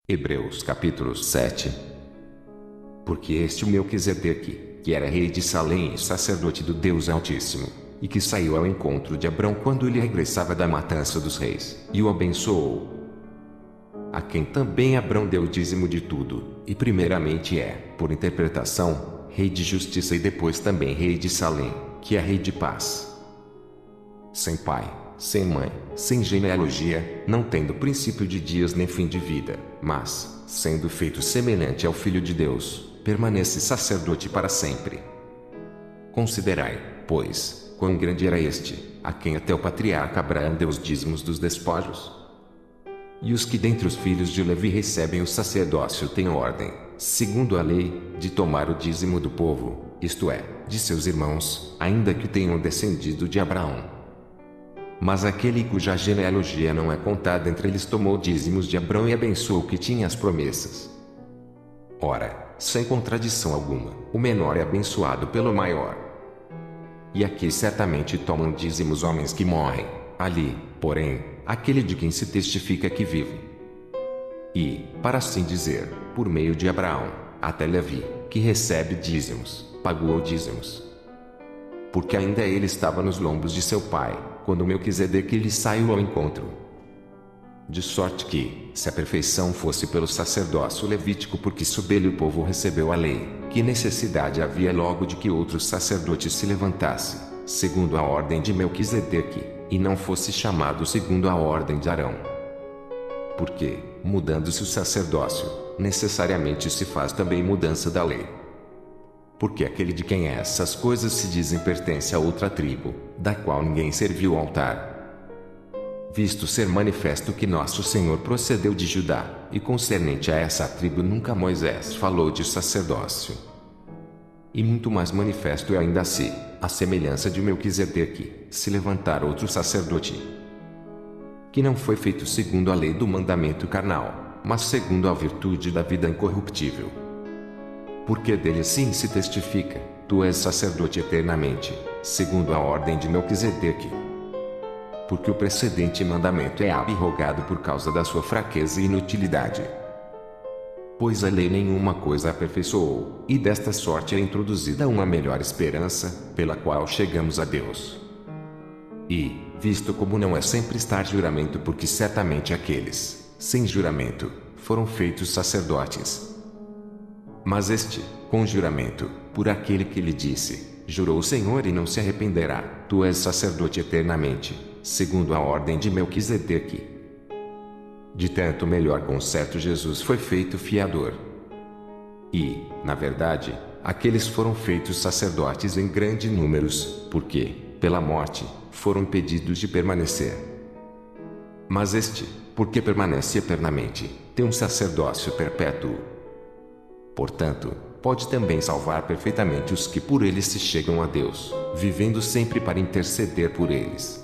Hebreus capítulo 7. Porque este Melquisedeque, que era rei de Salém e sacerdote do Deus Altíssimo, e que saiu ao encontro de Abrão quando ele regressava da matança dos reis, e o abençoou, a quem também Abrão deu o dízimo de tudo, e primeiramente é, por interpretação, rei de justiça e depois também rei de Salém, que é rei de paz. Sem pai, sem mãe, sem genealogia, não tendo princípio de dias nem fim de vida, mas, sendo feito semelhante ao Filho de Deus, permanece sacerdote para sempre. Considerai, pois, quão grande era este, a quem até o patriarca Abraão deu os dízimos dos despojos. E os que dentre os filhos de Levi recebem o sacerdócio têm ordem, segundo a lei, de tomar o dízimo do povo, isto é, de seus irmãos, ainda que tenham descendido de Abraão. Mas aquele cuja genealogia não é contada entre eles tomou dízimos de Abrão e abençoou o que tinha as promessas. Ora, sem contradição alguma, o menor é abençoado pelo maior. E aqui certamente tomam dízimos homens que morrem, ali, porém, aquele de quem se testifica que vive. E, para assim dizer, por meio de Abraão, até Levi, que recebe dízimos, pagou dízimos. Porque ainda ele estava nos lombos de seu pai, quando Melquisedeque lhe saiu ao encontro. De sorte que, se a perfeição fosse pelo sacerdócio levítico porque sob ele o povo recebeu a lei, que necessidade havia logo de que outro sacerdote se levantasse, segundo a ordem de Melquisedeque, e não fosse chamado segundo a ordem de Arão? Porque, mudando-se o sacerdócio, necessariamente se faz também mudança da lei. Porque aquele de quem essas coisas se dizem pertence a outra tribo, da qual ninguém serviu ao altar. Visto ser manifesto que nosso Senhor procedeu de Judá, e concernente a essa tribo nunca Moisés falou de sacerdócio. E muito mais manifesto é ainda se, à semelhança de Melquisedeque, se levantar outro sacerdote, que não foi feito segundo a lei do mandamento carnal, mas segundo a virtude da vida incorruptível. Porque dele sim se testifica, tu és sacerdote eternamente, segundo a ordem de Melquisedeque. Porque o precedente mandamento é abrogado por causa da sua fraqueza e inutilidade. Pois a lei nenhuma coisa aperfeiçoou, e desta sorte é introduzida uma melhor esperança, pela qual chegamos a Deus. E, visto como não é sempre estar juramento porque certamente aqueles, sem juramento, foram feitos sacerdotes. Mas este, com juramento, por aquele que lhe disse, jurou o Senhor e não se arrependerá, tu és sacerdote eternamente, segundo a ordem de Melquisedeque. De tanto melhor concerto Jesus foi feito fiador. E, na verdade, aqueles foram feitos sacerdotes em grande números, porque, pela morte, foram impedidos de permanecer. Mas este, porque permanece eternamente, tem um sacerdócio perpétuo. Portanto, pode também salvar perfeitamente os que por ele se chegam a Deus, vivendo sempre para interceder por eles.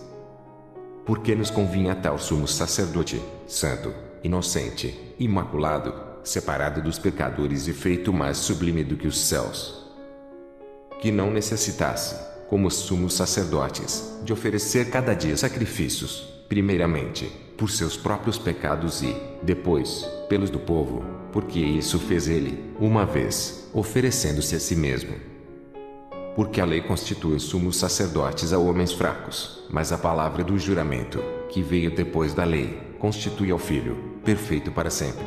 Porque nos convinha tal sumo sacerdote, santo, inocente, imaculado, separado dos pecadores e feito mais sublime do que os céus, que não necessitasse, como os sumos sacerdotes, de oferecer cada dia sacrifícios, primeiramente, por seus próprios pecados e, depois, pelos do povo, porque isso fez ele, uma vez, oferecendo-se a si mesmo. Porque a lei constitui sumos sacerdotes a homens fracos, mas a palavra do juramento, que veio depois da lei, constitui ao Filho, perfeito para sempre.